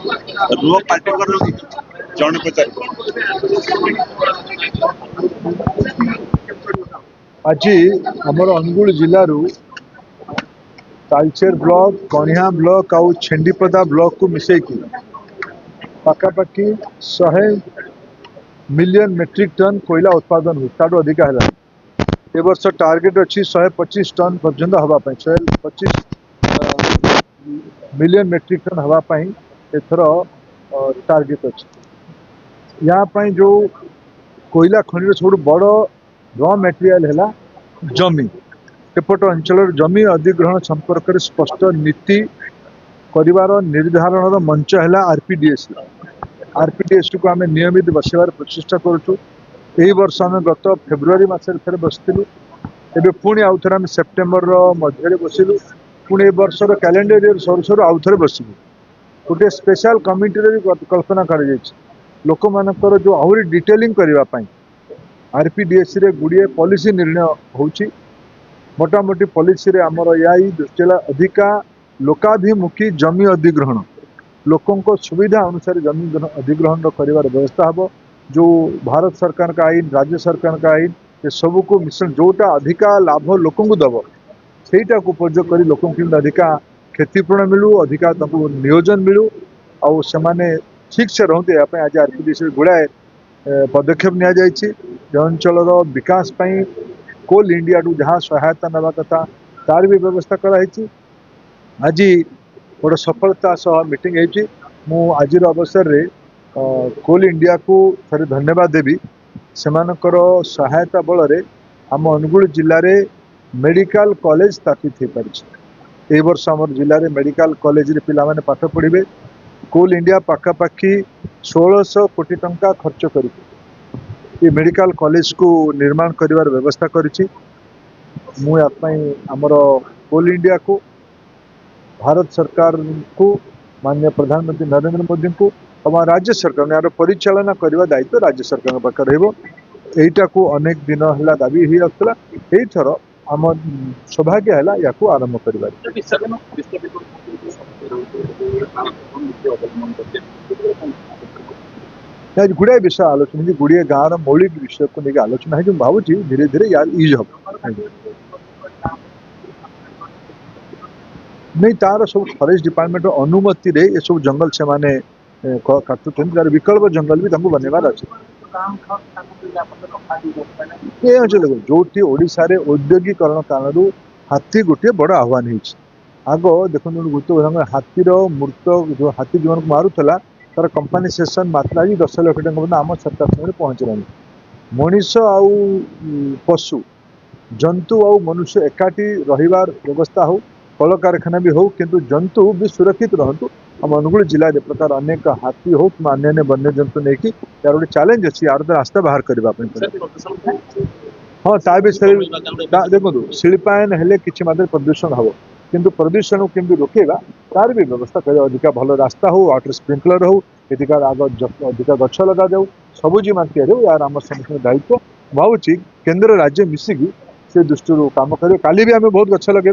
रुह party कर जन पचार आज आमर अनुगुल जिलू तालचेर ब्लॉक कणिया ब्लॉक आउ छेंडीपदा ब्लॉक को मिसेकी पाखापाखि 100 मिलियन मेट्रिक टन कोयला उत्पादन हो ताठू अधिका है। ए वर्ष टार्गेट अच्छी 125 टन पर्यंत हवापाई 125 मिलियन मेट्रिक टन हवापाई एथर टार्गेट अच्छी। यहाँ जो कोयला खनि सब बड़ रॉ मटेरियल है जमी एपट अंचल जमी अधिग्रहण संपर्क में स्पष्ट नीति कर निर्धारण मंच है आरपीडीएस। आरपीडीएस को आम नियमित बसवार प्रचेषा करुँ। यही वर्ष आम गत फेब्रुआरी मसरे थे बसलु एवं पुणी आउ थे आम सेप्टेम्बर मध्य बसिलु पुणी वर्षर कैलेंडर ईयर सरू सरू आउ थे बसलु गोटे स्पेशल कमिटी कल्पना कर लोक मानकर जो आहरी डिटेलिंग करने आरपीडीएस रे गुड़िए पॉलिसी निर्णय होची। मोटामोटी पॉलिसी रे आमर या दृष्टि अधिका लोकाभिमुखी जमी अधिग्रहण लोकों को सुविधा अनुसार जमी अधिग्रहण कर व्यवस्था हम जो भारत सरकार का आईन राज्य सरकार का आईन ये सब को मिश्रण जोटा अधिका लाभ लोक दब सेटा को उपयोग कर लोक अधिका क्षतिपूरण मिलू अधिका नियोजन मिलू आउ से ठीक से रहते आज आरपीडीएस गुड़ाए पदक्षेप नि अंचल विकास कोल इंडिया जहाँ सहायता नवा कथा तार भी व्यवस्था कराई। आज गोटे सफलता सह मीटिंग होती आज अवसर रे कोल इंडिया को थे धन्यवाद देवी सेमानकर सहायता बल रे आम अनुगुल जिले में मेडिकल कॉलेज स्थापित हो पारी। वर्ष आम जिले में मेडिकल कॉलेज रे पिला माने पाठ पढ़े कोल इंडिया पाखापाखि 1600 कोटी टंका खर्च कर मेडिकल कॉलेज को निर्माण कर व्यवस्था करी। आमर कोल इंडिया को भारत सरकार को माननीय प्रधानमंत्री नरेंद्र मोदी को और राज्य सरकार यार परिचालना करने दायित्व राज्य सरकार पाखे रहीटा को अनेक दिन है दाबी हो आसला यहीथर आम सौभाग्य है या आरंभ कर गुड़ाए विषय आलोचना गुड़िए गाँव मौलिक विषय को लेकिन आलोचना है जो भावुँ धीरे धीरे यार यूज हम नहीं तार सब फॉरेस्ट डिपार्टमेंट अनुमति रे ये सब जंगल से माने काटुचन तार विकल्प जंगल भी तमको बनवार अच्छे। ये अंचल जो ओडिशा रे औद्योगिकरण कारण हाथी गोटे बड़ आह्वान हो आग देखो गुरुत्व हाथीर मृत जो हाथी जो मारूला तार कंपनसेसन मात्रा 10 लाख टका आम सरकार समय पहुँचलानी। मनीष आउ पशु जंतु आउ मनुष्य एकाठी रहिबार व्यवस्था हो कल कारखाना भी हो किंतु जंतु भी सुरक्षित रहतु। हम अनुगुल जिले में प्रकार अनेक हाथी हो कि अन्य वन्य जंतु नहीं कि यार गोटे चैलेंज अच्छी यार रास्ता बाहर करने। हाँ ता विषय देखो शिल्पायन हेले किसी मात्रा प्रदूषण हम किंतु प्रदूषण को केमती रोकेगा तार भी व्यवस्था कर अधिका भल रास्ता हो वाटर स्प्रिंकलर हो अधिका आग अधिका गछ लगा जाऊ सबुज मात्रा यार आम समस्त दायित्व भावुँ केंद्र राज्य मिसिकी से दृष्टि काम करें। काली भी आम बहुत गछ लगे।